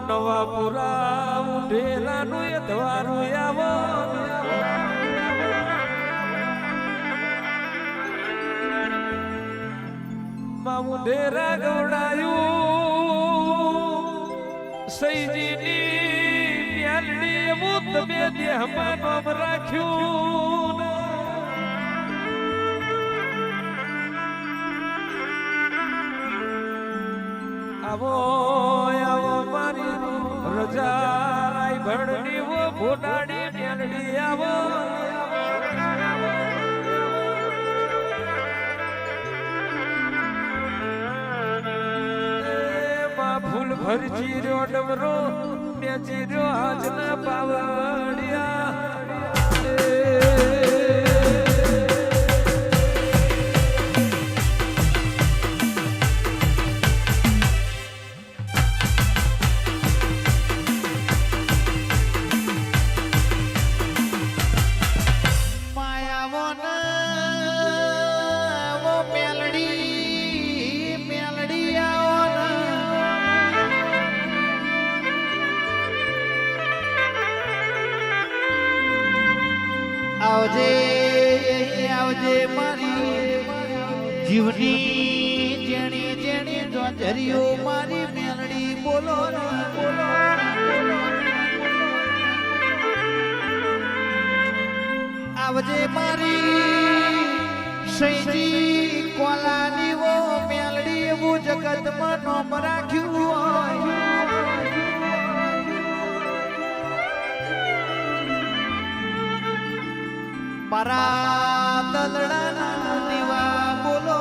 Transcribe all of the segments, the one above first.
નવાપુરા ઉઢેલાનું એ દ્વારું આવો મામું ઢેરા ગવડાયું સૈજીની પ્યાલડી એવું તમે દેહમાં નામ રાખ્યું આવો આવો મારી રજા ભણની વો ભોડાડી પ્યાલડી આવો ફૂલ ભરજી રહ્યો ડમરો બેચી રહ્યો આજના પાવડિયા આવજે આવજે મારી જીવની જેણી જેણી જોજરીઓ મારી મેલડી બોલો બોલો આવજે મારી સૈજી કોલાની વો મેલડી એવું જગતમાં નામ રાખ્યું હોય પરા દલડાના દીવા બોલો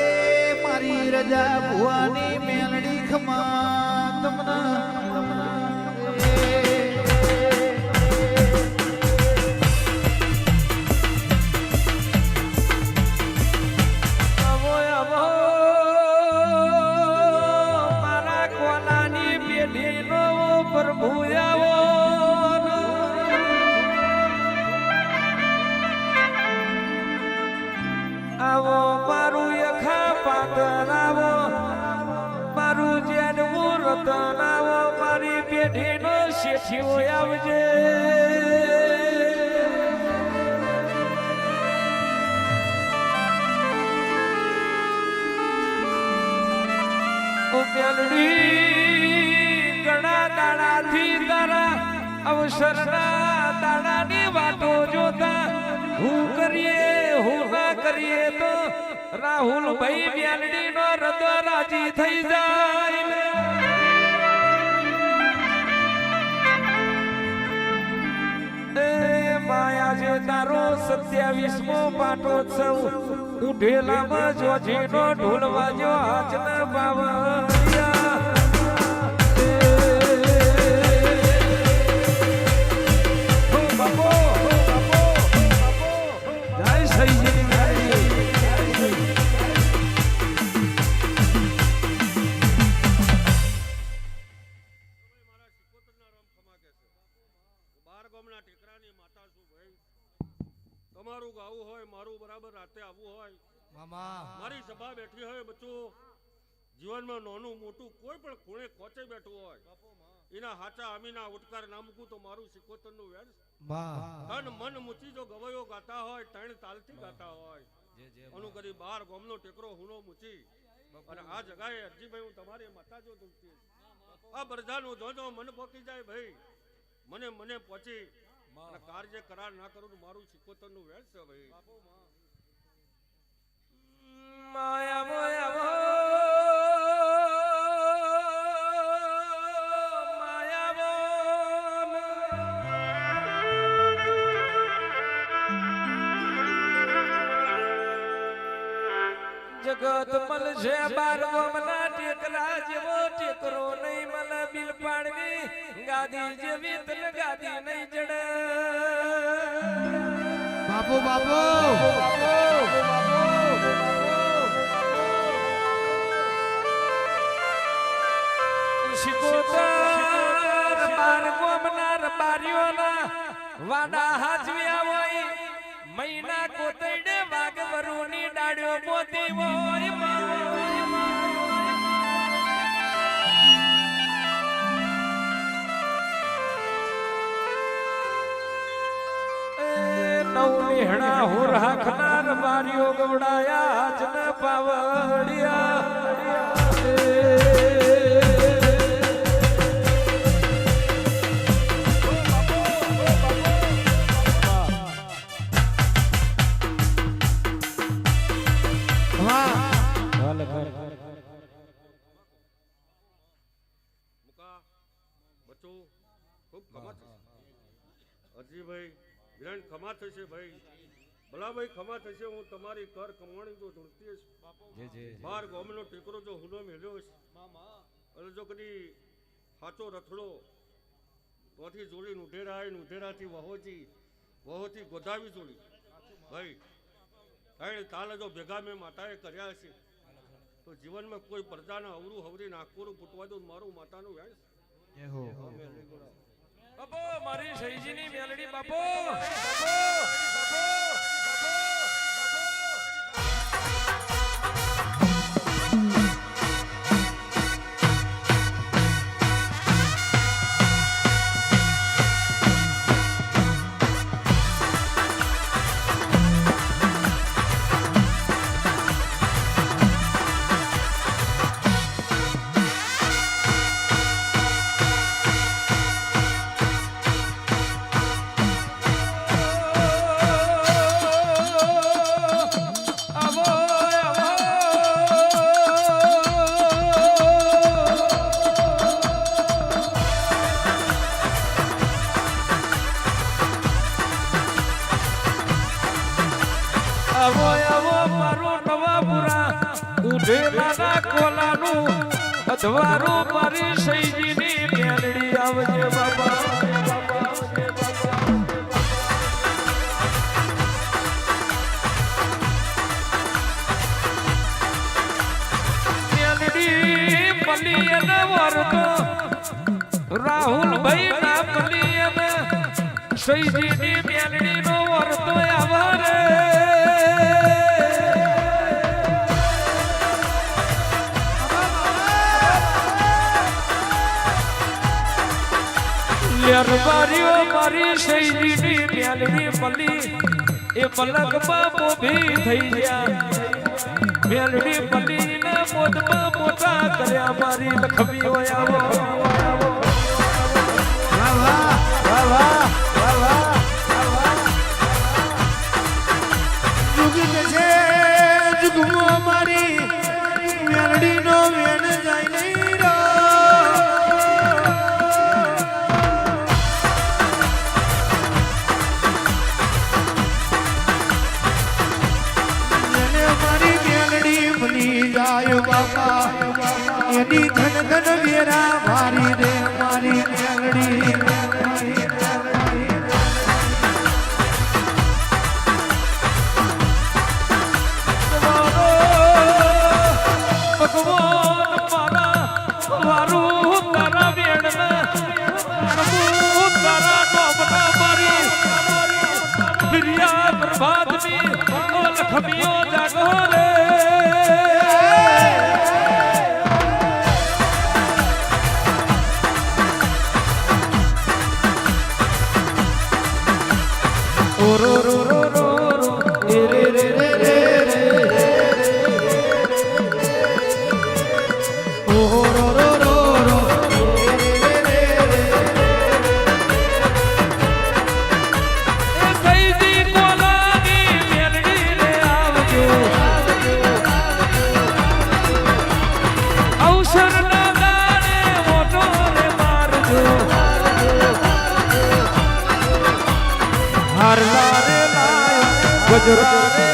એ મારી રજા ભુવાની મેલડી ખમા તમને આવો મારું યખા પાતન આવો મારું જેડવું રતન આવો મારી પેઢીનો શેઠિયો આવજે ઓ મેલડી ઘણા દાડાથી તારા અવસરના દાડાની વાતો જોતા હું કરીએ હું ના કરીએ તો રાહુલ ભાઈ મેલડી નો હૃદય રાજી થઈ જાય એ માયા જે તારો 27મો પાટોત્સવ ઉઢેલામાં જોજીનો ઢોલ વાજો હાથના બાવળિયા તમારું ગાવું હોય મારું બરાબર રાતે આવવું હોય મામા મારી સભા બેઠી હોય બચ્ચું જીવનમાં નાનું મોટું કોઈ પણ ખૂણે ખોચે બેઠું હોય એના હાચા અમીના ઉટકાર ના મૂકું તો મારું સિકોતરનું વેણ તન મન મૂચી જો ગવાયો ગાતા હોય ત્રણ તાલથી ગાતા હોય અનુ કરી 12 ગોમનો ટેકરો હુનો મૂચી અને આ જગાએ અરજીભાઈ હું તમારી માતા જો દુખતી આ બરજાનું જોજો મન પોકી જાય ભાઈ મને પહોંચી અને કાર્ય કરાર ના કરું તો મારું સિકોતરનું વેણ છે ભાઈ માયા માયા જગત મલ છે 12 ગોમના ટેકરા જેવો ટેકરો નહીં મને બિલ પાડવી ગાદી જેવી તન ગાદી નહીં જડે બાપુ બાપુ શિકોતર 12 ગોમના રબારીઓના વાડા હાજવ્યા હોય મહિના કોતડે વાગ ગોતી હોય નવનિહણા હું રાખનાર મારીઓ ગવડાયા જન પાવડિયા મુકા બચ્ચો ખૂબ ખમા થશે અરજીભાઈ વિરાણ ખમા થશે ભાઈ ભલાભાઈ ખમા થશે હું તમારી કર કમાણી જો ધૂળતી છે બાર ગોમનો ટેકરો જો હુનો મેલ્યો છે અને જો કદી સાચો રથડો તોથી જોડી ઉઢેરાથી વહોથી ગોધાવી જોડી ભાઈ કારણ તાલે જો ભેગા મેં માતાએ કર્યા છે તો જીવનમાં કોઈ પ્રજાના અવરું હવરી નાગપુરું ફૂટવા દો મારું માતાનું વ્યાસ બાપો મારી સહીજીની મેલડી બાપો અધવારું મારી સહીજીની મેલડી આવજે બાબા મેલડી પલિયન વરતો રાહુલભાઈ ના પલિયન સહીજીની મેલડી નો વરતો આવરે મારી સહીજીની મેલડી મળી એ મલક બાપો ભી થઈ ગયા મેલડી મળી ને મોદમાં મોટા કર્યા મારી લખમીઓ આવો જુગમાં મારી મેલડી નો વેણ જાય નહીં એની ધન ધન વેરા મારી રે મારી મેલડી ભગવાન મારા વારું તારા વેણના તારા નોમના મારી પ્રિયા પ્રભાતની લખમીઓ જાગો રે रो रो रो रो रो रे रे रे रे रे ओ रो रो रो रो रे रे એ સહીજી કોલાની મેલડી રે આવજો અવસર ના દાડે મોટો રે મારજો હરલા રે લાયો ગજરા રે